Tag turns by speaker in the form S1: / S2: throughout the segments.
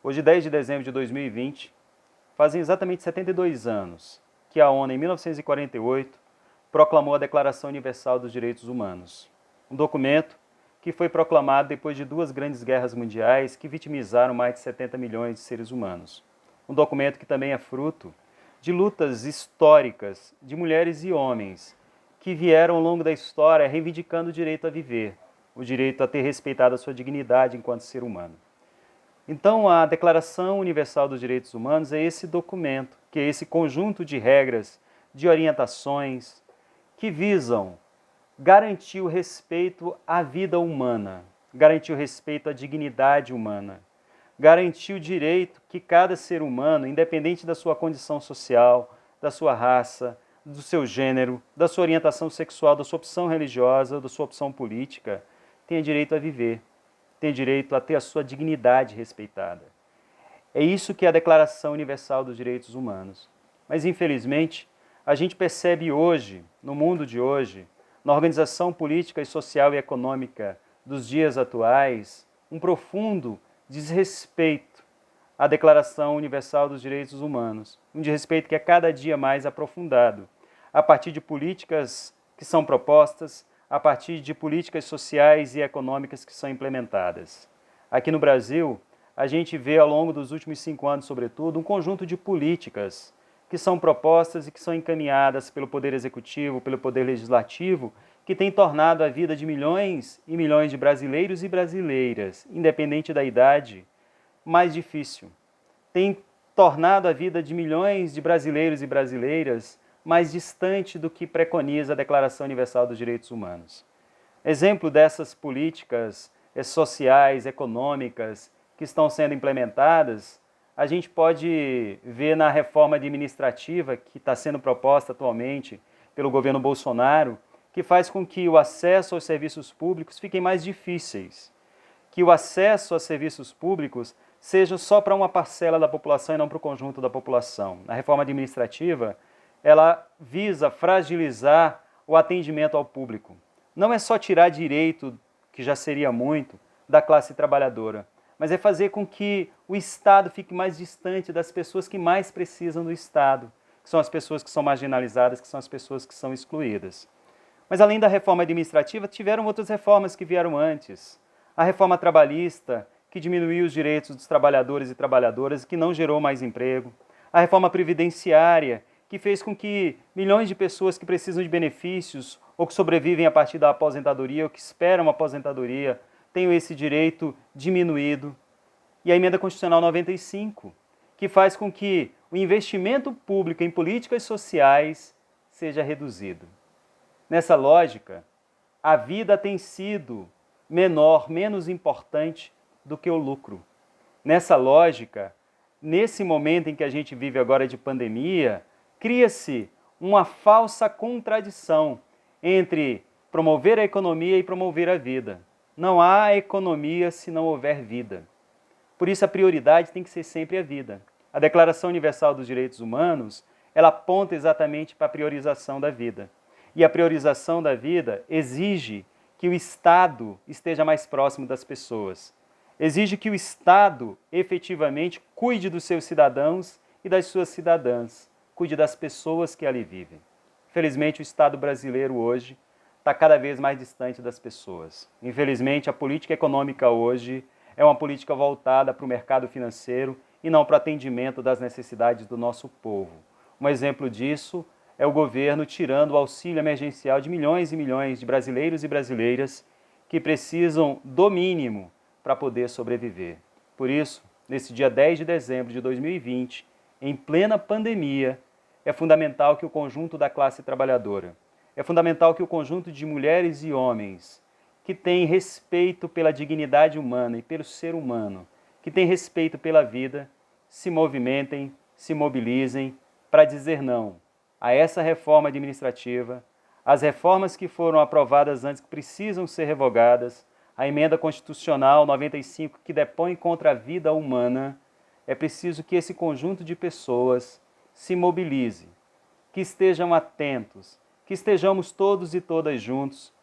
S1: Hoje, 10 de dezembro de 2020, fazem exatamente 72 anos que a ONU, em 1948, proclamou a Declaração Universal dos Direitos Humanos. Um documento que foi proclamado depois de duas grandes guerras mundiais que vitimizaram mais de 70 milhões de seres humanos. Um documento que também é fruto de lutas históricas de mulheres e homens que vieram ao longo da história reivindicando o direito a viver, o direito a ter respeitado a sua dignidade enquanto ser humano. Então, a Declaração Universal dos Direitos Humanos é esse documento, que é esse conjunto de regras, de orientações, que visam garantir o respeito à vida humana, garantir o respeito à dignidade humana, garantir o direito que cada ser humano, independente da sua condição social, da sua raça, do seu gênero, da sua orientação sexual, da sua opção religiosa, da sua opção política, tenha direito a viver, tenha direito a ter a sua dignidade respeitada. É isso que é a Declaração Universal dos Direitos Humanos. Mas, infelizmente, a gente percebe hoje, no mundo de hoje, na organização política, social e econômica dos dias atuais, um profundo desrespeito à Declaração Universal dos Direitos Humanos, um desrespeito que é cada dia mais aprofundado, a partir de políticas que são propostas, a partir de políticas sociais e econômicas que são implementadas. Aqui no Brasil, a gente vê ao longo dos últimos 5 anos, sobretudo, um conjunto de políticas que são propostas e que são encaminhadas pelo Poder Executivo, pelo Poder Legislativo, que tem tornado a vida de milhões e milhões de brasileiros e brasileiras, independente da idade, mais difícil. Tem tornado a vida de milhões de brasileiros e brasileiras mais distante do que preconiza a Declaração Universal dos Direitos Humanos. Exemplo dessas políticas sociais, econômicas, que estão sendo implementadas, a gente pode ver na reforma administrativa que está sendo proposta atualmente pelo governo Bolsonaro, que faz com que o acesso aos serviços públicos fiquem mais difíceis, que o acesso aos serviços públicos seja só para uma parcela da população e não para o conjunto da população. A reforma administrativa, ela visa fragilizar o atendimento ao público. Não é só tirar direito, que já seria muito, da classe trabalhadora, mas é fazer com que o Estado fique mais distante das pessoas que mais precisam do Estado, que são as pessoas que são marginalizadas, que são as pessoas que são excluídas. Mas além da reforma administrativa, tiveram outras reformas que vieram antes. A reforma trabalhista, que diminuiu os direitos dos trabalhadores e trabalhadoras e que não gerou mais emprego. A reforma previdenciária, que fez com que milhões de pessoas que precisam de benefícios ou que sobrevivem a partir da aposentadoria ou que esperam uma aposentadoria tenham esse direito diminuído. E a Emenda Constitucional 95, que faz com que o investimento público em políticas sociais seja reduzido. Nessa lógica, a vida tem sido menor, menos importante do que o lucro. Nessa lógica, nesse momento em que a gente vive agora de pandemia, cria-se uma falsa contradição entre promover a economia e promover a vida. Não há economia se não houver vida. Por isso a prioridade tem que ser sempre a vida. A Declaração Universal dos Direitos Humanos, ela aponta exatamente para a priorização da vida. E a priorização da vida exige que o Estado esteja mais próximo das pessoas. Exige que o Estado efetivamente cuide dos seus cidadãos e das suas cidadãs, cuide das pessoas que ali vivem. Infelizmente, o Estado brasileiro hoje está cada vez mais distante das pessoas. Infelizmente, a política econômica hoje é uma política voltada para o mercado financeiro e não para o atendimento das necessidades do nosso povo. Um exemplo disso é o governo tirando o auxílio emergencial de milhões e milhões de brasileiros e brasileiras que precisam do mínimo para poder sobreviver. Por isso, nesse dia 10 de dezembro de 2020, em plena pandemia, é fundamental que o conjunto da classe trabalhadora, é fundamental que o conjunto de mulheres e homens que têm respeito pela dignidade humana e pelo ser humano, que têm respeito pela vida, se movimentem, se mobilizem para dizer não a essa reforma administrativa, as reformas que foram aprovadas antes que precisam ser revogadas, a Emenda Constitucional 95 que depõe contra a vida humana. É preciso que esse conjunto de pessoas se mobilize, que estejam atentos, que estejamos todos e todas juntos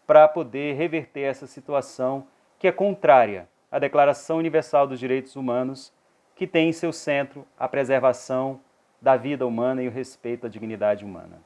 S1: para poder reverter essa situação que é contrária à Declaração Universal dos Direitos Humanos, que tem em seu centro a preservação da vida humana e o respeito à dignidade humana.